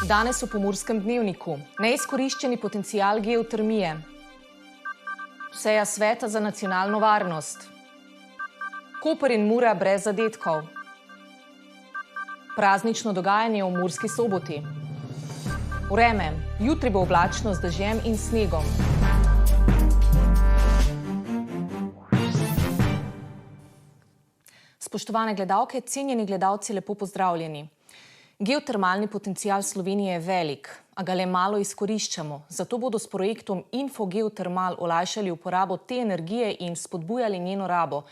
Danes v Pomurskem dnevniku. Neizkoriščeni potencial geotermije. Seja sveta za nacionalno varnost. Koper in Mura brez zadetkov. Praznično dogajanje v Murski Soboti. Vreme. Jutri bo oblačno z dežjem in snegom. Spoštovane gledalke, cenjeni gledalci, lepo pozdravljeni. Geotermalni potencial Slovenije je velik, a ga le malo izkoriščamo. Zato bodo s projektom Infogeotermal olajšali uporabo te energije in spodbujali njeno rabo.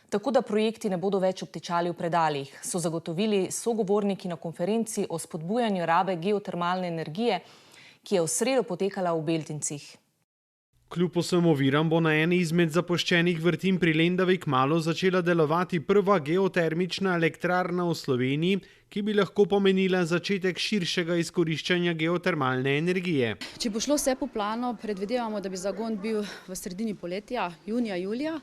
Tako da projekti ne bodo več obtičali v predaljih, so zagotovili sogovorniki na konferenci o spodbujanju rabe geotermalne energije, ki je v sredo potekala v Beltincih. Kljub vsem oviram bo na eni izmed zapuščenih vrtin pri Lendavi kmalu začela delovati prva geotermična elektrarna v Sloveniji, ki bi lahko pomenila začetek širšega izkoriščanja geotermalne energije. Če bo šlo vse po planu, predvidevamo, da bi zagon bil v sredini poletja, junija, julija,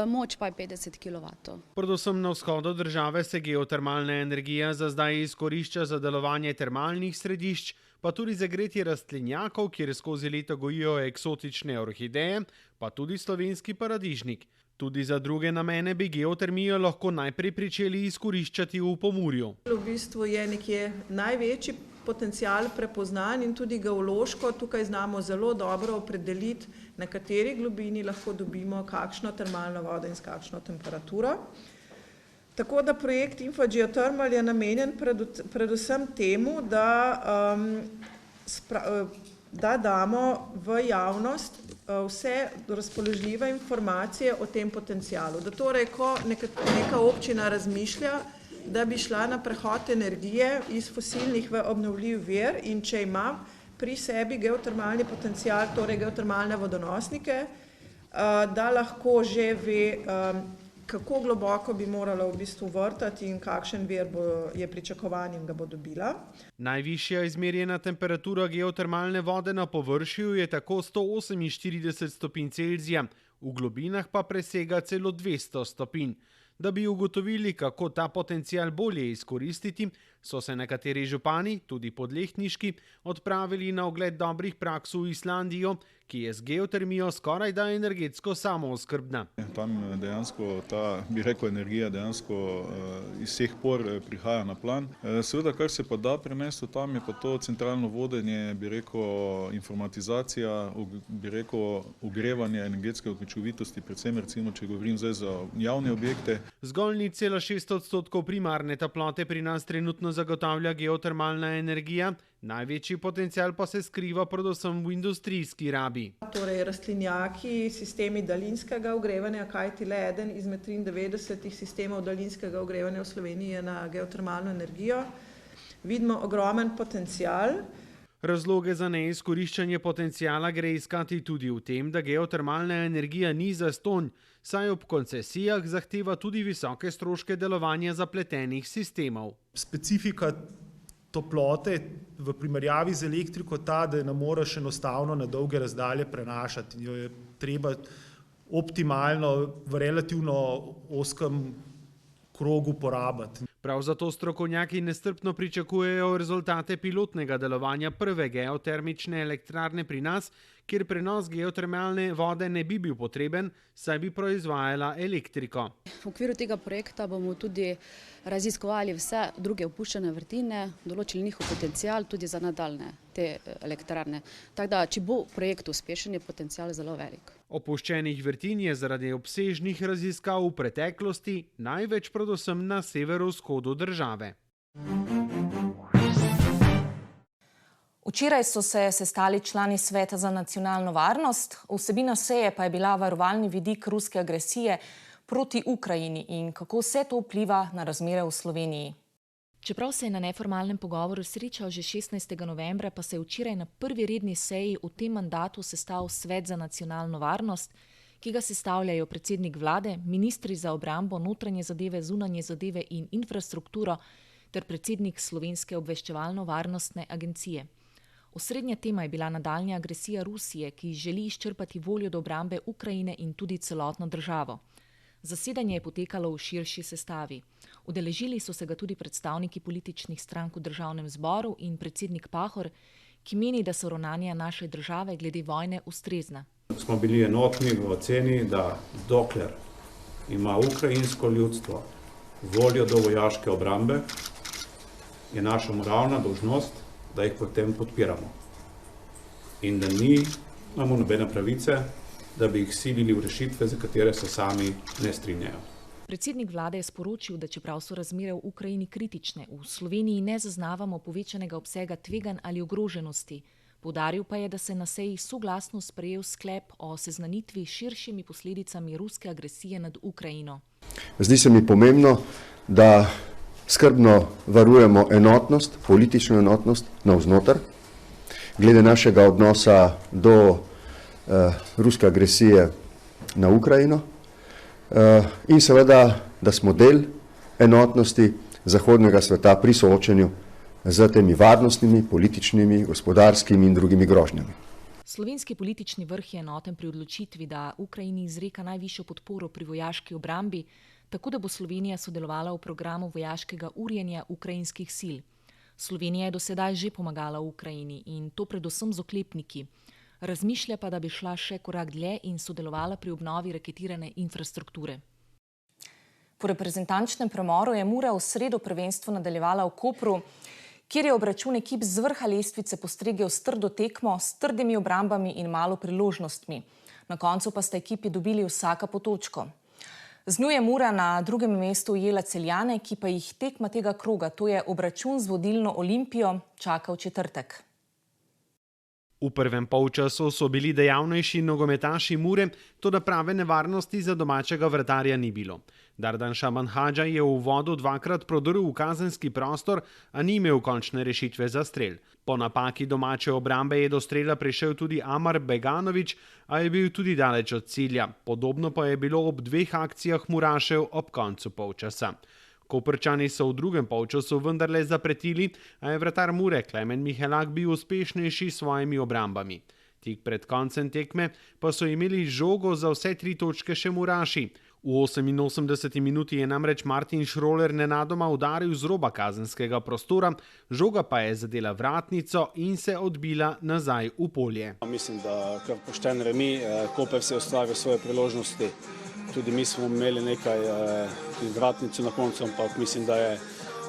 moč pa je 50 kW. Predvsem na vzhodu države se geotermalna energija za zdaj izkorišča za delovanje termalnih središč, pa tudi za gretje rastlinjakov, kjer skozi leto gojijo eksotične orhideje, pa tudi slovenski paradižnik. Tudi za druge namene bi geotermijo lahko najprej pričeli izkoriščati v Pomurju. V bistvu je nekje največji potencial prepoznan in tudi geološko tukaj znamo zelo dobro opredeliti, na kateri globini lahko dobimo kakšno termalno vodo in s kakšno temperaturo. Tako da projekt Infogeotermal je namenjen predvsem temu, da damo v javnost vse razpoložljive informacije o tem potencialu. Da torej, ko neka občina razmišlja, da bi šla na prehod energije iz fosilnih v obnovljiv vir in če ima pri sebi geotermalni potencial, torej geotermalne vodonosnike, da lahko že ve, kako globoko bi morala v bistvu vrtati in kakšen vir je pričakovan in ga bo dobila. Najvišja izmerjena temperatura geotermalne vode na površju je tako 148 stopinj Celzija, v globinah pa presega celo 200 stopinj. Da bi ugotovili, kako ta potencial bolje izkoristiti, so se nekateri župani, tudi podlehniški, odpravili na ogled dobrih praks v Islandijo, ki je z geotermijo skorajda energetsko samooskrbna. Tam dejansko ta, bi rekel, energija dejansko iz vseh por prihaja na plan. Seveda, kar se pa da prenesti tam, je pa to centralno vodenje, bi rekel, informatizacija, bi rekel, ogrevanje energetske učinkovitosti, predvsem recimo, če govorim zdaj za javne objekte. Zgolj 0,6% primarne toplote pri nas trenutno zagotavlja geotermalna energija, največji potencial pa se skriva predvsem v industrijski rabi. Torej rastlinjaki, sistemi daljinskega ogrevanja, kajti le eden izmed 93 sistemov daljinskega ogrevanja v Sloveniji je na geotermalno energijo. Vidimo ogromen potencial. Razloge za neizkoriščanje potenciala gre iskati tudi v tem, da geotermalna energija ni zastonj, saj ob koncesijah zahteva tudi visoke stroške delovanja zapletenih sistemov. Specifika toplote v primerjavi z elektriko ta, da ne moreš enostavno na dolge razdalje prenašati. Jo je treba optimalno v relativno ozkem krogu porabiti. Prav zato strokovnjaki nestrpno pričakujejo rezultate pilotnega delovanja prve geotermične elektrarne pri nas, kjer prenos geotermalne vode ne bi bil potreben, saj bi proizvajala elektriko. V okviru tega projekta bomo tudi raziskovali vse druge opuščene vrtine, določili njihov potencial tudi za nadaljne te elektrarne. Tako da, če bo projekt uspešen, je potencial zelo velik. Opuščenih vrtin je zaradi obsežnih raziskav v preteklosti največ predvsem na severovzhodu države. Včeraj so se sestali člani Sveta za nacionalno varnost, vsebina seje pa je bila varovalni vidik ruske agresije proti Ukrajini in kako vse to vpliva na razmere v Sloveniji. Čeprav se je na neformalnem pogovoru srečal že 16. novembra, pa se je včeraj na prvi redni seji v tem mandatu sestal Svet za nacionalno varnost, ki ga sestavljajo predsednik vlade, ministri za obrambo, notranje zadeve, zunanje zadeve in infrastrukturo ter predsednik Slovenske obveščevalno-varnostne agencije. Osrednja tema je bila nadaljnja agresija Rusije, ki želi izčrpati voljo do obrambe Ukrajine in tudi celotno državo. Zasedanje je potekalo v širši sestavi. Udeležili so se ga tudi predstavniki političnih strank v državnem zboru in predsednik Pahor, ki meni, da so ravnanja naše države glede vojne ustrezna. Smo bili enotni v oceni, da dokler ima ukrajinsko ljudstvo voljo do vojaške obrambe, je naša moralna dolžnost, da jih potem podpiramo. In da nimamo nobene pravice, da bi jih silili v rešitve, za katere se sami ne strinjajo. Predsednik vlade je sporočil, da čeprav so razmere v Ukrajini kritične, v Sloveniji ne zaznavamo povečanega obsega tveganj ali ogroženosti. Poudaril pa je, da se na seji soglasno sprejel sklep o seznanitvi s širšimi posledicami ruske agresije nad Ukrajino. Zdi se mi pomembno, da skrbno varujemo enotnost, politično enotnost navznoter, glede našega odnosa do ruske agresije na Ukrajino in seveda, da smo del enotnosti zahodnega sveta pri soočenju z temi varnostnimi, političnimi, gospodarskimi in drugimi grožnjami. Slovenski politični vrh je enoten pri odločitvi, da Ukrajini izreka najvišjo podporo pri vojaški obrambi, tako da bo Slovenija sodelovala v programu vojaškega urjenja ukrajinskih sil. Slovenija je do sedaj že pomagala v Ukrajini in to predvsem z oklepniki. Razmišlja pa, da bi šla še korak dlje in sodelovala pri obnovi raketirane infrastrukture. Po reprezentančnem premoru je Mura v sredo prvenstvo nadaljevala v Kopru, kjer je obračun ekip z vrha lestvice postregel s trdo tekmo, s trdimi obrambami in malo priložnostmi. Na koncu pa sta ekipi dobili vsaka po točko. Z njo je Mura na drugem mestu ujela Celjane, ki pa jih tekma tega kroga, to je obračun z vodilno Olimpijo, čaka v četrtek. V prvem polčasu so bili dejavnejši nogometaši Mure, toda prave nevarnosti za domačega vratarja ni bilo. Dardan Šamanhadža je v uvodu dvakrat prodrl v kazenski prostor, a ni imel končne rešitve za strel. Po napaki domače obrambe je do strela prišel tudi Amar Beganović, a je bil tudi daleč od cilja. Podobno pa je bilo ob dveh akcijah Murašev ob koncu polčasa. Koprčani so v drugem polčasu vendarle zapretili, a je vratar Mure Klemen Mihelak bil uspešnejši s svojimi obrambami. Tik pred koncem tekme pa so imeli žogo za vse 3 točke še Muraši. V 88. minuti je namreč Martin Šroler nenadoma udaril z roba kazenskega prostora, žoga pa je zadela vratnico in se odbila nazaj v polje. Mislim, da kar pošten remi, Koper se je ustvaril svoje priložnosti. Tudi mi smo imeli nekaj vratnico na koncu, ampak mislim, da je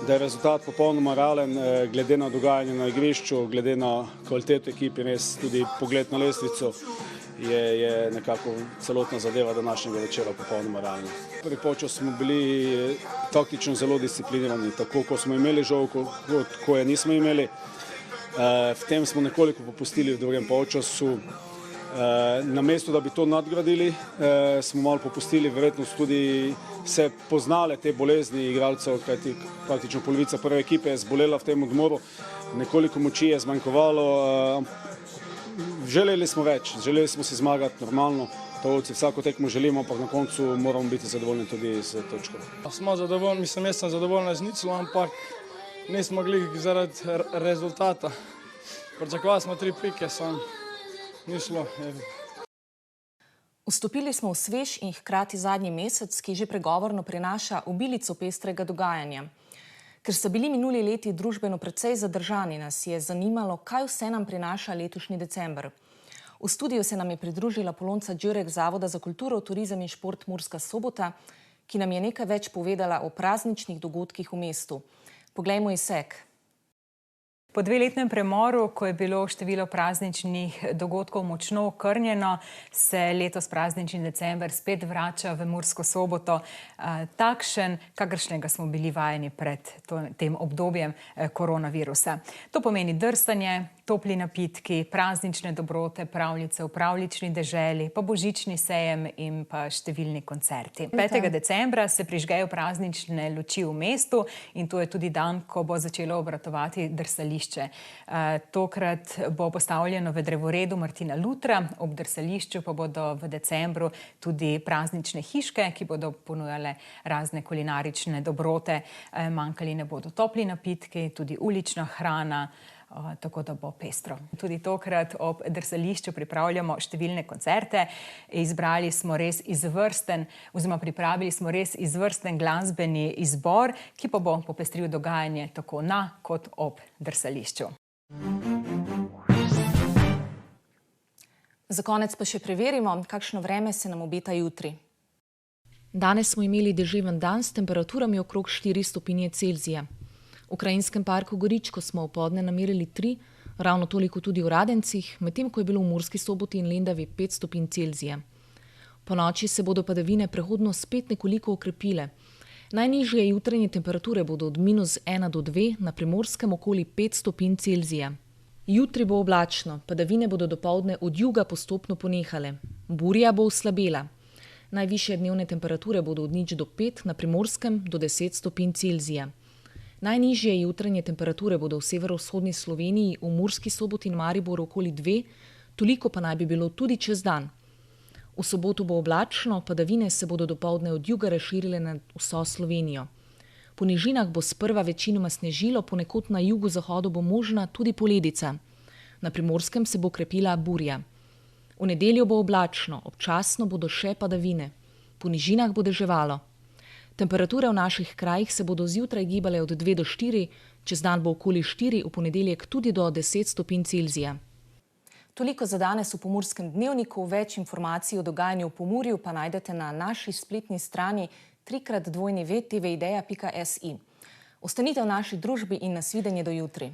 rezultat popolnoma realen, glede na dogajanje na igrišču, glede na kvaliteto ekipe, res tudi pogled na lestvico je nekako celotna zadeva današnjega večera popolnoma realna. Prvi polčas smo bili taktično zelo disciplinirani, tako ko smo imeli žogo, kot ko je nismo imeli. V tem smo nekoliko popustili v drugem polčasu. Namesto, da bi to nadgradili, smo malo popustili, verjetno tudi se poznale te bolezni igralcev, kajti praktično polovica prve ekipe je zbolela v tem odmoru, nekoliko moči je zmanjkovalo, želeli smo več, želeli smo si zmagati normalno, vsako tekmo želimo, ampak na koncu moramo biti zadovoljni tudi z točko. Smo zadovoljni, jaz sem zadovoljna z niclo, ampak nismo glih zaradi rezultata. Pričakovali smo 3 pike, nismo. Vstopili smo v svež in hkrati zadnji mesec, ki že pregovorno prinaša obilico pestrega dogajanja. Ker so bili minuli leti družbeno precej zadržani, nas je zanimalo, kaj vse nam prinaša letošnji december. V studiu se nam je pridružila Polonca Đurek Zavoda za kulturo, turizem in šport Murska Sobota, ki nam je nekaj več povedala o prazničnih dogodkih v mestu. Poglejmo izsek. Po 2-letnem premoru, ko je bilo število prazničnih dogodkov močno okrnjeno, se letos praznični december spet vrača v Mursko Soboto, takšen, kakršnega smo bili vajeni pred tem obdobjem koronavirusa. To pomeni drsanje, topli napitki, praznične dobrote, pravljice v pravljični deželi, pa božični sejem in pa številni koncerti. 5. decembra se prižgejo praznične luči v mestu in to je tudi dan, ko bo začelo obratovati drsališče. Tokrat bo postavljeno v drevoredu Martina Lutra, ob drsališču pa bodo v decembru tudi praznične hiške, ki bodo ponujale razne kulinarične dobrote. Manjkali ne bodo topli napitki, tudi ulična hrana, tako da bo pestro. Tudi tokrat ob drsališču pripravljamo številne koncerte. Pripravili smo res izvrsten glasbeni izbor, ki pa bo popestril dogajanje tako na kot ob drsališču. Za konec pa še preverimo, kakšno vreme se nam obeta jutri. Danes smo imeli deževen dan s temperaturami okrog 4 stopinje Celzija. V Krajinskem parku Goričko smo opoldne namerili 3, ravno toliko tudi v Radencih, medtem ko je bilo v Murski Soboti in Lendavi 5 stopinj Celzija. Po noči se bodo padavine prehodno spet nekoliko okrepile. Najnižje jutranje temperature bodo od -1 do 2, na Primorskem okoli 5 stopinj Celzija. Jutri bo oblačno, padavine bodo dopoldne od juga postopno ponehale. Burja bo oslabela. Najvišje dnevne temperature bodo od 0 do 5, na Primorskem do 10 stopinj Celzija. Najnižje jutranje temperature bodo v severovzhodni Sloveniji, v Murski Soboti in Mariboru okoli 2, toliko pa naj bi bilo tudi čez dan. V soboto bo oblačno, padavine se bodo dopoldne od juga razširile na vso Slovenijo. Po nižinah bo sprva večinoma snežilo, ponekod na jugozahodu bo možna tudi poledica. Na Primorskem se bo krepila burja. V nedeljo bo oblačno, občasno bodo še padavine. Po nižinah bo deževalo. Temperature v naših krajih se bodo zjutraj gibale od 2 do 4, čez dan bo okoli 4, v ponedeljek tudi do 10 stopinj Celzija. Toliko za danes v Pomurskem dnevniku. Več informacij o dogajanju v Pomurju pa najdete na naši spletni strani www.tvideja.si. Ostanite v naši družbi in nasvidenje do jutri.